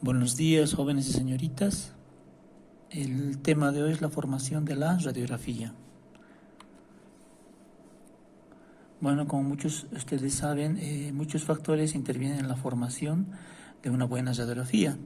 Buenos días, jóvenes y señoritas. El tema de hoy es la formación de la radiografía. Bueno, como muchos de ustedes saben, muchos factores intervienen en la formación de una buena radiografía.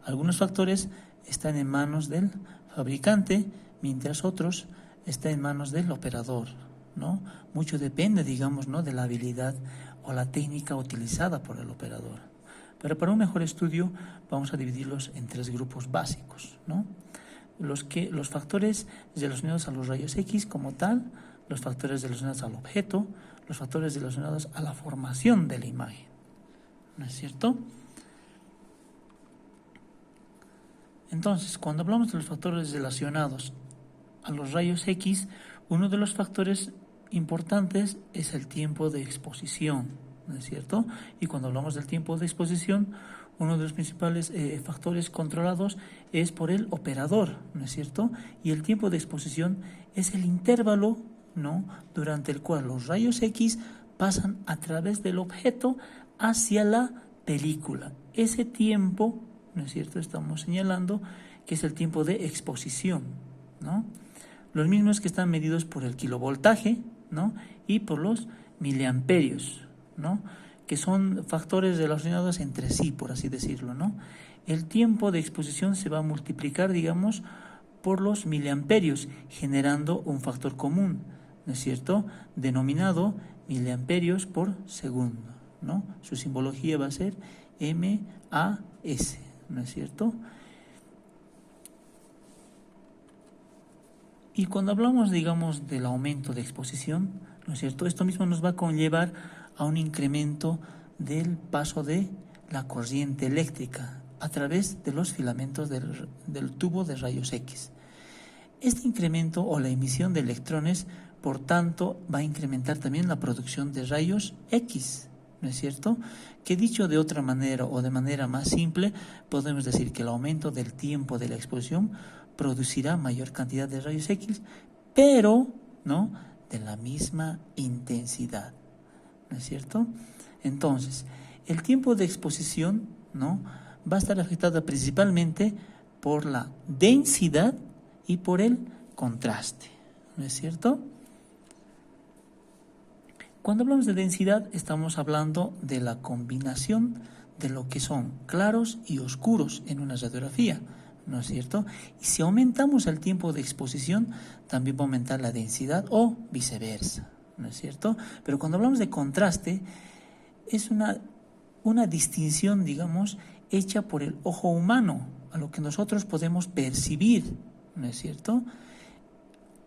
Algunos factores están en manos del fabricante, mientras otros están en manos del operador, ¿no? Mucho depende, digamos, ¿no?, de la habilidad o la técnica utilizada por el operador. Pero para un mejor estudio vamos a dividirlos en tres grupos básicos, ¿no? Los factores relacionados a los rayos X como tal, los factores relacionados al objeto, los factores relacionados a la formación de la imagen, ¿no es cierto? Entonces, cuando hablamos de los factores relacionados a los rayos X, uno de los factores importantes es el tiempo de exposición, ¿no es cierto? Y cuando hablamos del tiempo de exposición, uno de los principales factores controlados es por el operador, ¿no es cierto? Y el tiempo de exposición es el intervalo, ¿no?, durante el cual los rayos X pasan a través del objeto hacia la película. Ese tiempo, ¿no es cierto?, estamos señalando que es el tiempo de exposición, ¿no? Los mismos que están medidos por el kilovoltaje, ¿no?, y por los miliamperios, ¿no?, que son factores relacionados entre sí, por así decirlo, ¿no? El tiempo de exposición se va a multiplicar, digamos, por los miliamperios, generando un factor común, ¿no es cierto?, denominado miliamperios por segundo, ¿no? Su simbología va a ser MAS, ¿no es cierto? Y cuando hablamos, digamos, del aumento de exposición, ¿no es cierto?, esto mismo nos va a conllevar a un incremento del paso de la corriente eléctrica a través de los filamentos del tubo de rayos X. Este incremento o la emisión de electrones, por tanto, va a incrementar también la producción de rayos X, ¿no es cierto? Que dicho de otra manera o de manera más simple, podemos decir que el aumento del tiempo de la exposición producirá mayor cantidad de rayos X, pero no de la misma intensidad, ¿no es cierto? Entonces, el tiempo de exposición, ¿no?, va a estar afectada principalmente por la densidad y por el contraste, ¿no es cierto? Cuando hablamos de densidad, estamos hablando de la combinación de lo que son claros y oscuros en una radiografía, ¿no es cierto? Y si aumentamos el tiempo de exposición, también va a aumentar la densidad o viceversa, ¿no es cierto? Pero cuando hablamos de contraste, es una distinción, digamos, hecha por el ojo humano, a lo que nosotros podemos percibir, ¿no es cierto?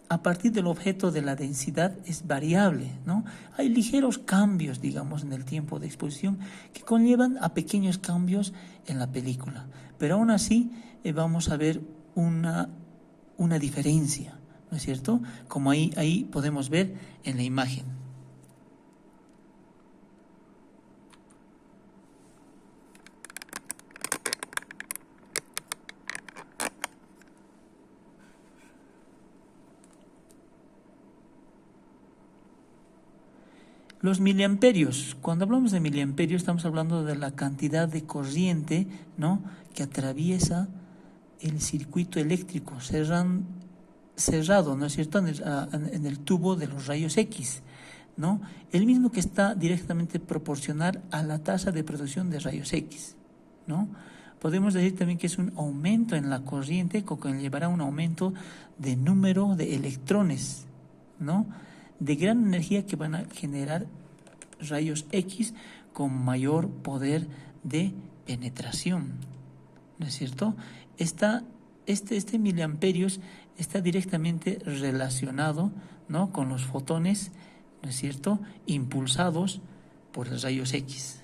A partir del objeto de la densidad es variable, ¿no? Hay ligeros cambios, digamos, en el tiempo de exposición que conllevan a pequeños cambios en la película, pero aún así vamos a ver una diferencia, ¿no es cierto? Como ahí podemos ver en la imagen. Los miliamperios, cuando hablamos de miliamperios estamos hablando de la cantidad de corriente, ¿no?, que atraviesa el circuito eléctrico cerrado, ¿no es cierto?, en el tubo de los rayos X, ¿no? El mismo que está directamente proporcional a la tasa de producción de rayos X, ¿no? Podemos decir también que es un aumento en la corriente que conllevará un aumento de número de electrones, ¿no?, de gran energía que van a generar rayos X con mayor poder de penetración, ¿no es cierto? Este miliamperios está directamente relacionado, ¿no?, con los fotones, ¿no es cierto?, impulsados por los rayos X,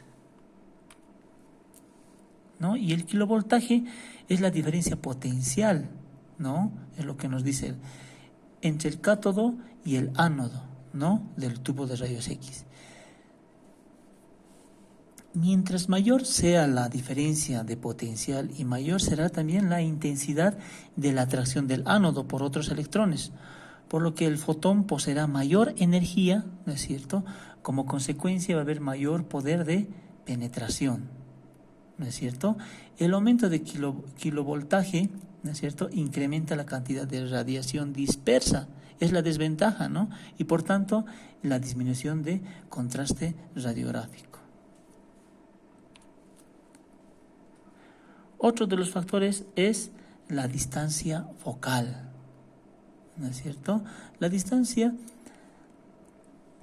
¿no? Y el kilovoltaje es la diferencia potencial, ¿no?, es lo que nos dice entre el cátodo y el ánodo, ¿no?, del tubo de rayos X. Mientras mayor sea la diferencia de potencial y mayor será también la intensidad de la atracción del ánodo por otros electrones, por lo que el fotón poseerá mayor energía, ¿no es cierto? Como consecuencia va a haber mayor poder de penetración, ¿no es cierto? El aumento de kilovoltaje, ¿no es cierto?, incrementa la cantidad de radiación dispersa. Es la desventaja, ¿no? Y por tanto, la disminución de contraste radiográfico. Otro de los factores es la distancia focal, ¿no es cierto? La distancia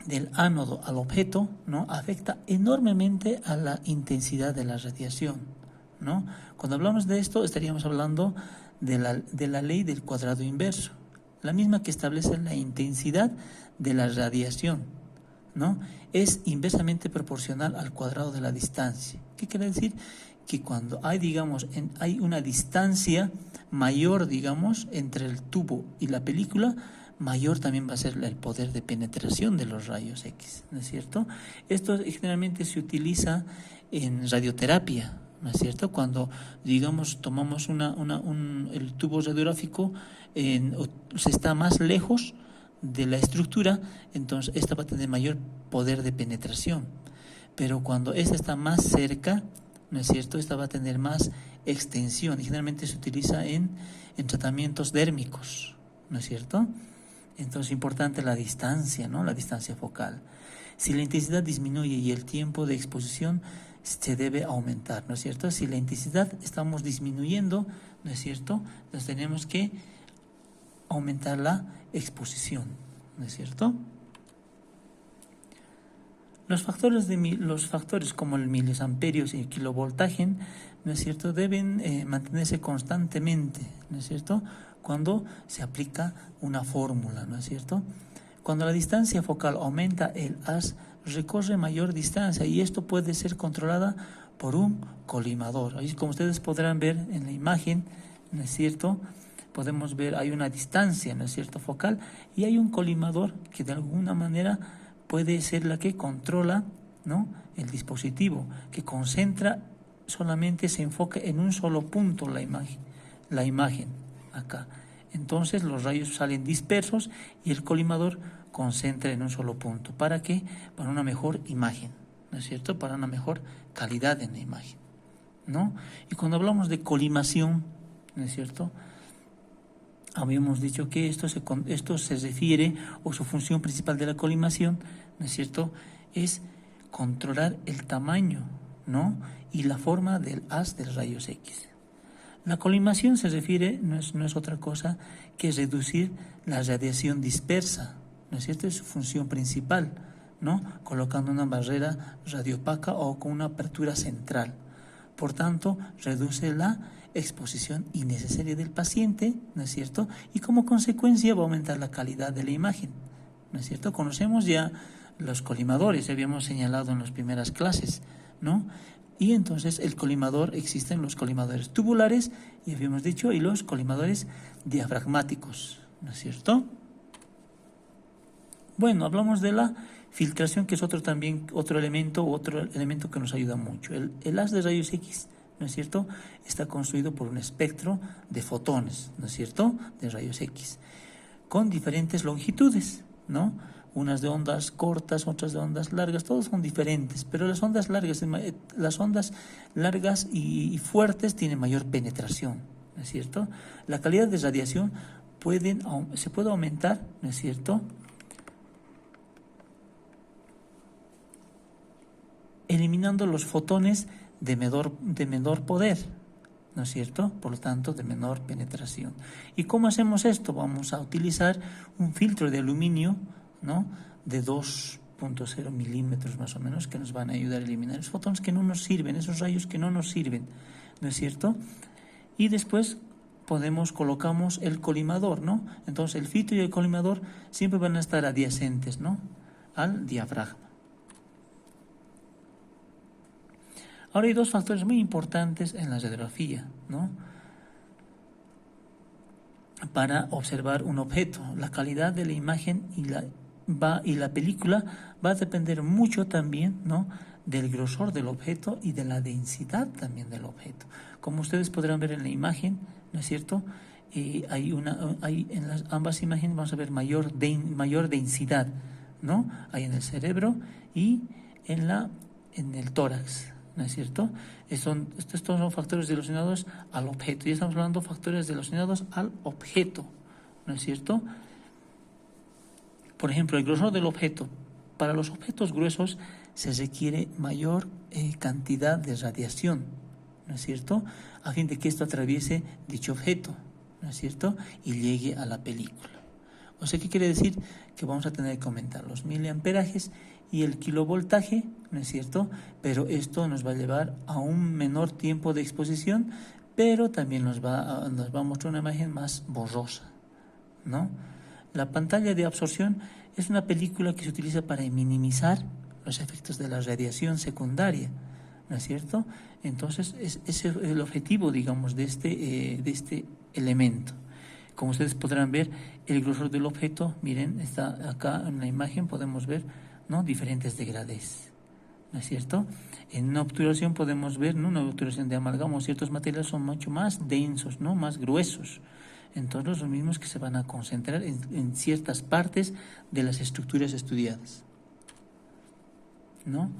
del ánodo al objeto, ¿no?, afecta enormemente a la intensidad de la radiación, ¿no? Cuando hablamos de esto, estaríamos hablando de la ley del cuadrado inverso, la misma que establece la intensidad de la radiación, ¿no? Es inversamente proporcional al cuadrado de la distancia. ¿Qué quiere decir? Que cuando hay, digamos, hay una distancia mayor, digamos, entre el tubo y la película, mayor también va a ser el poder de penetración de los rayos X, ¿no es cierto? Esto generalmente se utiliza en radioterapia, ¿no es cierto? Cuando, digamos, tomamos el tubo radiográfico, se está más lejos de la estructura, entonces esta va a tener mayor poder de penetración. Pero cuando esta está más cerca, ¿no es cierto?, esta va a tener más extensión y generalmente se utiliza en tratamientos dérmicos, ¿no es cierto? Entonces es importante la distancia, ¿no?, la distancia focal. Si la intensidad disminuye y el tiempo de exposición se debe aumentar, ¿no es cierto? Si la intensidad estamos disminuyendo, ¿no es cierto?, entonces tenemos que aumentar la exposición, ¿no es cierto? Los factores como el miliamperios y el kilovoltaje, ¿no es cierto?, deben mantenerse constantemente, ¿no es cierto?, cuando se aplica una fórmula, ¿no es cierto? Cuando la distancia focal aumenta, el haz recorre mayor distancia y esto puede ser controlada por un colimador. Ahí, como ustedes podrán ver en la imagen, ¿no es cierto?, podemos ver hay una distancia, ¿no es cierto?, focal, y hay un colimador que de alguna manera puede ser la que controla, ¿no?, el dispositivo, que concentra, solamente se enfoca en un solo punto la imagen acá. Entonces los rayos salen dispersos y el colimador concentra en un solo punto. ¿Para qué? Para una mejor imagen, ¿no es cierto?, para una mejor calidad en la imagen, ¿no? Y cuando hablamos de colimación, ¿no es cierto?, habíamos dicho que esto se refiere, o su función principal de la colimación, ¿no es cierto?, es controlar el tamaño, ¿no?, y la forma del haz de rayos X. La colimación se refiere, no es otra cosa que reducir la radiación dispersa, ¿no es cierto?, es su función principal, ¿no?, colocando una barrera radiopaca o con una apertura central. Por tanto, reduce la exposición innecesaria del paciente, ¿no es cierto?, y como consecuencia va a aumentar la calidad de la imagen, ¿no es cierto? Conocemos ya los colimadores, habíamos señalado en las primeras clases, ¿no? Y entonces el colimador, existen los colimadores tubulares, y habíamos dicho, y los colimadores diafragmáticos, ¿no es cierto? Bueno, hablamos de la filtración, que es otro elemento que nos ayuda mucho. El haz de rayos X, ¿no es cierto?, está construido por un espectro de fotones, ¿no es cierto?, de rayos X, con diferentes longitudes, ¿no? Unas de ondas cortas, otras de ondas largas, todos son diferentes, pero las ondas largas y fuertes tienen mayor penetración, ¿no es cierto? La calidad de radiación se puede aumentar, ¿no es cierto?, eliminando los fotones de menor poder, ¿no es cierto?, por lo tanto de menor penetración. ¿Y cómo hacemos esto? Vamos a utilizar un filtro de aluminio, ¿no?, de 2.0 milímetros más o menos, que nos van a ayudar a eliminar esos fotones que no nos sirven, esos rayos que no nos sirven, ¿no es cierto? Y después colocamos el colimador, ¿no? Entonces el filtro y el colimador siempre van a estar adyacentes, ¿no?, al diafragma. Ahora hay dos factores muy importantes en la radiografía, ¿no?, para observar un objeto. La calidad de la imagen y la película va a depender mucho también, ¿no?, del grosor del objeto y de la densidad también del objeto. Como ustedes podrán ver en la imagen, ¿no es cierto?, hay en ambas imágenes vamos a ver mayor densidad, ¿no? Hay en el cerebro y en el tórax, ¿no es cierto? Estos son factores relacionados al objeto. Ya estamos hablando de factores relacionados al objeto, ¿no es cierto? Por ejemplo, el grosor del objeto. Para los objetos gruesos se requiere mayor cantidad de radiación, ¿no es cierto? A fin de que esto atraviese dicho objeto, ¿no es cierto? Y llegue a la película. O sea, ¿qué quiere decir? Que vamos a tener que aumentar los miliamperajes y el kilovoltaje, ¿no es cierto? Pero esto nos va a llevar a un menor tiempo de exposición, pero también nos va a mostrar una imagen más borrosa, ¿no? La pantalla de absorción es una película que se utiliza para minimizar los efectos de la radiación secundaria, ¿no es cierto? Entonces, ese es el objetivo, digamos, de este elemento. Como ustedes podrán ver, el grosor del objeto, miren, está acá en la imagen, podemos ver, ¿no?, diferentes degradés, ¿no es cierto? En una obturación podemos ver, ¿no?, una obturación de amalgama, ciertos materiales son mucho más densos, ¿no?, más gruesos. Entonces, los mismos que se van a concentrar en ciertas partes de las estructuras estudiadas, ¿no?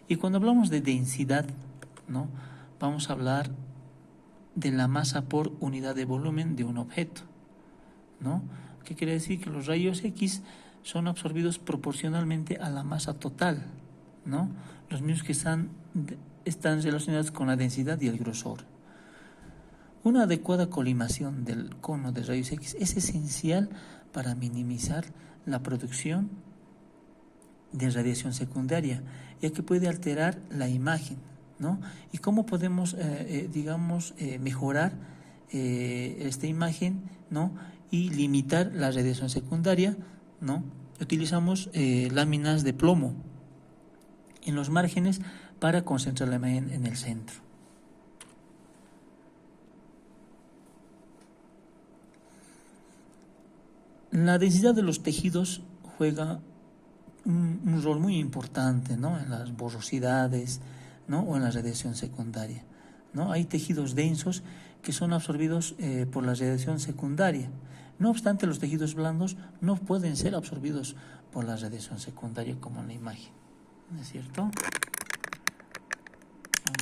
Y cuando hablamos de densidad, ¿no?, vamos a hablar de la masa por unidad de volumen de un objeto, ¿no? ¿Qué quiere decir? Que los rayos X son absorbidos proporcionalmente a la masa total, ¿no? Los mismos que están relacionados con la densidad y el grosor. Una adecuada colimación del cono de rayos X es esencial para minimizar la producción de radiación secundaria, ya que puede alterar la imagen, ¿no? ¿Y cómo podemos, mejorar esta imagen, ¿no?, y limitar la radiación secundaria, ¿no? Utilizamos láminas de plomo en los márgenes para concentrar la imagen en el centro. La densidad de los tejidos juega un rol muy importante, ¿no?, en las borrosidades, ¿no?, o en la radiación secundaria, ¿no? Hay tejidos densos que son absorbidos por la radiación secundaria. No obstante, los tejidos blandos no pueden ser absorbidos por la radiación secundaria como en la imagen, ¿no es cierto? Un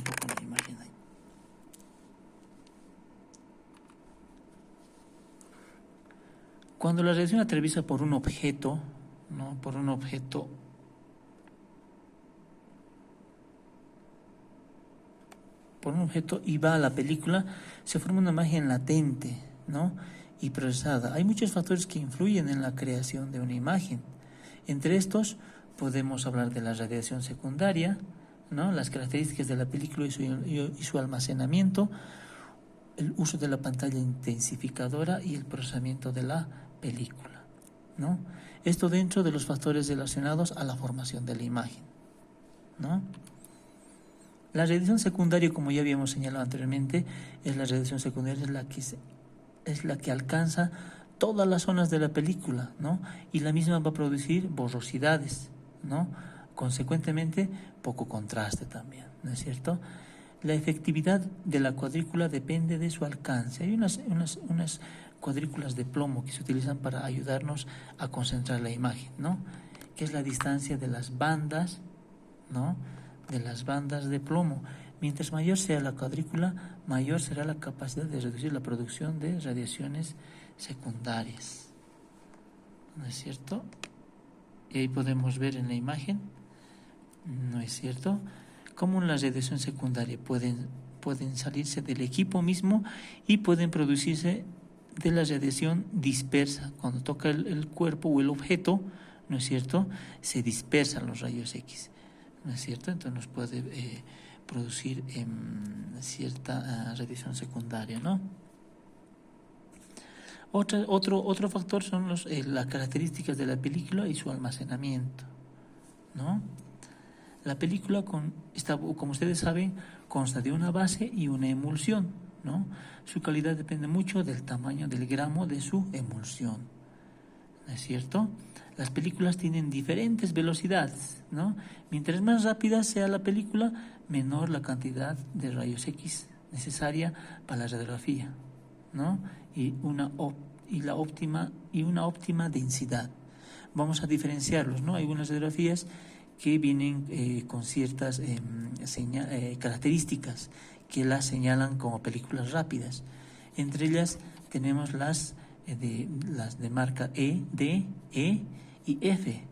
poco la imagen ahí. Cuando la radiación atraviesa por un objeto, ¿no?, por un objeto y va a la película, se forma una imagen latente, ¿no?, y procesada. Hay muchos factores que influyen en la creación de una imagen. Entre estos podemos hablar de la radiación secundaria, ¿no?, las características de la película y su almacenamiento, el uso de la pantalla intensificadora y el procesamiento de la película, ¿no? Esto dentro de los factores relacionados a la formación de la imagen, ¿no? La radiación secundaria, como ya habíamos señalado anteriormente, es la que alcanza todas las zonas de la película, ¿no? Y la misma va a producir borrosidades, ¿no? Consecuentemente, poco contraste también, ¿no es cierto? La efectividad de la cuadrícula depende de su alcance. Hay unas cuadrículas de plomo que se utilizan para ayudarnos a concentrar la imagen, ¿no?, que es la distancia de las bandas, ¿no?, de las bandas de plomo. Mientras mayor sea la cuadrícula, mayor será la capacidad de reducir la producción de radiaciones secundarias, ¿no es cierto? Y ahí podemos ver en la imagen, ¿no es cierto?, cómo la radiación secundaria pueden salirse del equipo mismo y pueden producirse de la radiación dispersa. Cuando toca el cuerpo o el objeto, ¿no es cierto?, se dispersan los rayos X, ¿no es cierto? Entonces nos puede producir cierta radiación secundaria, ¿no? Otro factor son las características de la película y su almacenamiento, ¿no? La película, como ustedes saben, consta de una base y una emulsión, ¿no? Su calidad depende mucho del tamaño del gramo de su emulsión, ¿no es cierto? Las películas tienen diferentes velocidades, ¿no? Mientras más rápida sea la película, menor la cantidad de rayos X necesaria para la radiografía, ¿no? Y una óptima densidad. Vamos a diferenciarlos, ¿no? Hay algunas radiografías que vienen con ciertas características que las señalan como películas rápidas. Entre ellas tenemos las de marca E, D, E y F,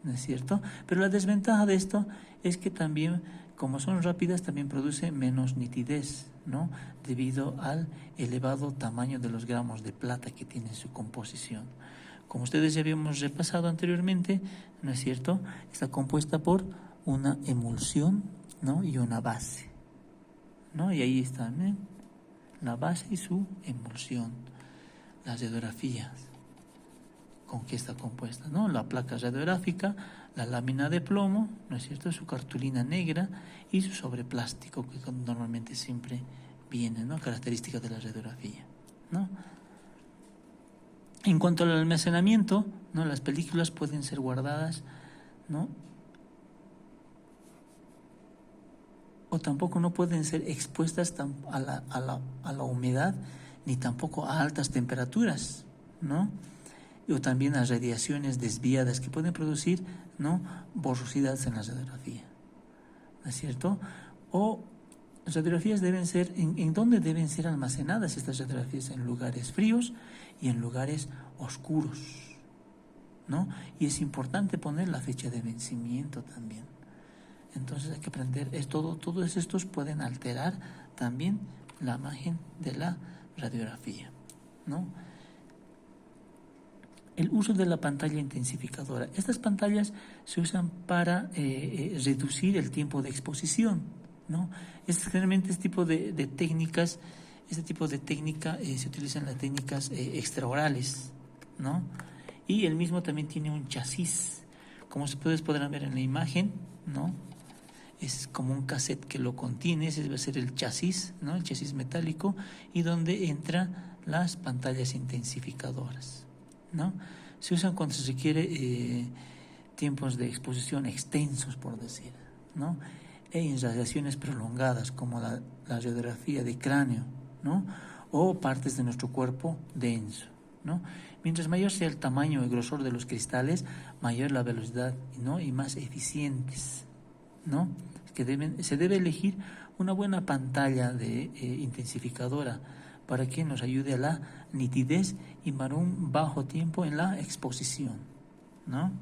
¿no es cierto? Pero la desventaja de esto es que también, como son rápidas, también produce menos nitidez, ¿no? Debido al elevado tamaño de los gramos de plata que tiene en su composición. Como ustedes ya habíamos repasado anteriormente, ¿no es cierto? Está compuesta por una emulsión, ¿no? Y una base, ¿no? Y ahí está, ¿eh? La base y su emulsión. Las radiografías, ¿con qué está compuesta? ¿No? La placa radiográfica, la lámina de plomo, ¿no es cierto? Su cartulina negra y su sobreplástico, que normalmente siempre viene, ¿no? Características de la radiografía, ¿no? En cuanto al almacenamiento, ¿no? Las películas pueden ser guardadas, ¿no? O tampoco no pueden ser expuestas a la humedad, ni tampoco a altas temperaturas, ¿no? O también a radiaciones desviadas que pueden producir, ¿no? Borrosidades en la radiografía, ¿no es cierto? O las radiografías deben ser, ¿en dónde deben ser almacenadas estas radiografías? En lugares fríos y en lugares oscuros, ¿no? Y es importante poner la fecha de vencimiento también. Entonces hay que aprender, todos estos pueden alterar también la imagen de la radiografía, ¿no? El uso de la pantalla intensificadora. Estas pantallas se usan para reducir el tiempo de exposición, ¿no? Generalmente este tipo de técnicas, se utilizan las técnicas extraorales, ¿no? Y el mismo también tiene un chasis, como ustedes podrán ver en la imagen, ¿no? Es como un cassette que lo contiene, ese va a ser el chasis, ¿no? El chasis metálico, y donde entran las pantallas intensificadoras, ¿no? Se usan cuando se requiere tiempos de exposición extensos, por decir, ¿no? En radiaciones prolongadas, como la radiografía de cráneo, ¿no? O partes de nuestro cuerpo denso, ¿no? Mientras mayor sea el tamaño y grosor de los cristales, mayor la velocidad, ¿no? Y más eficientes, ¿no? Se debe elegir una buena pantalla de intensificadora para que nos ayude a la nitidez y para un bajo tiempo en la exposición, ¿no?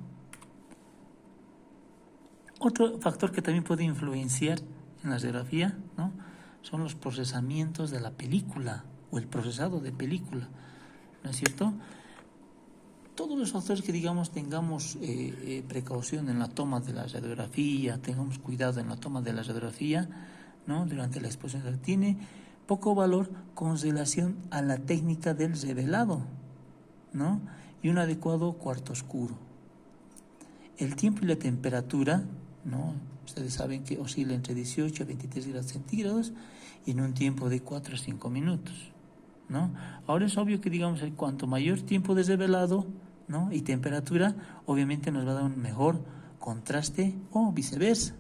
Otro factor que también puede influenciar en la radiografía, ¿no? Son los procesamientos de la película o el procesado de película, ¿no es cierto? Todos los factores que, digamos, tengamos precaución en la toma de la radiografía, tengamos cuidado en la toma de la radiografía, ¿no? Durante la exposición, tiene poco valor con relación a la técnica del revelado, ¿no? Y un adecuado cuarto oscuro. El tiempo y la temperatura, ¿no? Ustedes saben que oscila entre 18 a 23 grados centígrados y en un tiempo de 4 a 5 minutos, ¿no? Ahora es obvio que, digamos, cuanto mayor tiempo de revelado, ¿no? Y temperatura, obviamente nos va a dar un mejor contraste o viceversa.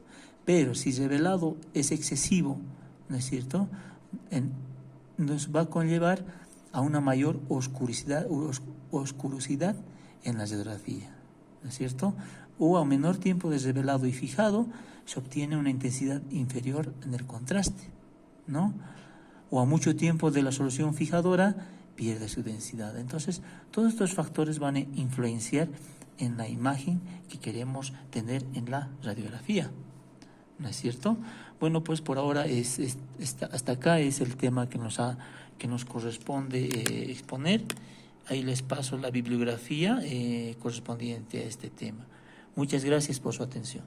Pero si revelado es excesivo, ¿no es cierto?, nos va a conllevar a una mayor oscuridad en la radiografía, ¿no es cierto? O a menor tiempo de revelado y fijado se obtiene una intensidad inferior en el contraste, ¿no? O a mucho tiempo de la solución fijadora pierde su densidad. Entonces, todos estos factores van a influenciar en la imagen que queremos tener en la radiografía, ¿no es cierto? Bueno, pues por ahora hasta acá es el tema que nos corresponde exponer. Ahí les paso la bibliografía correspondiente a este tema. Muchas gracias por su atención.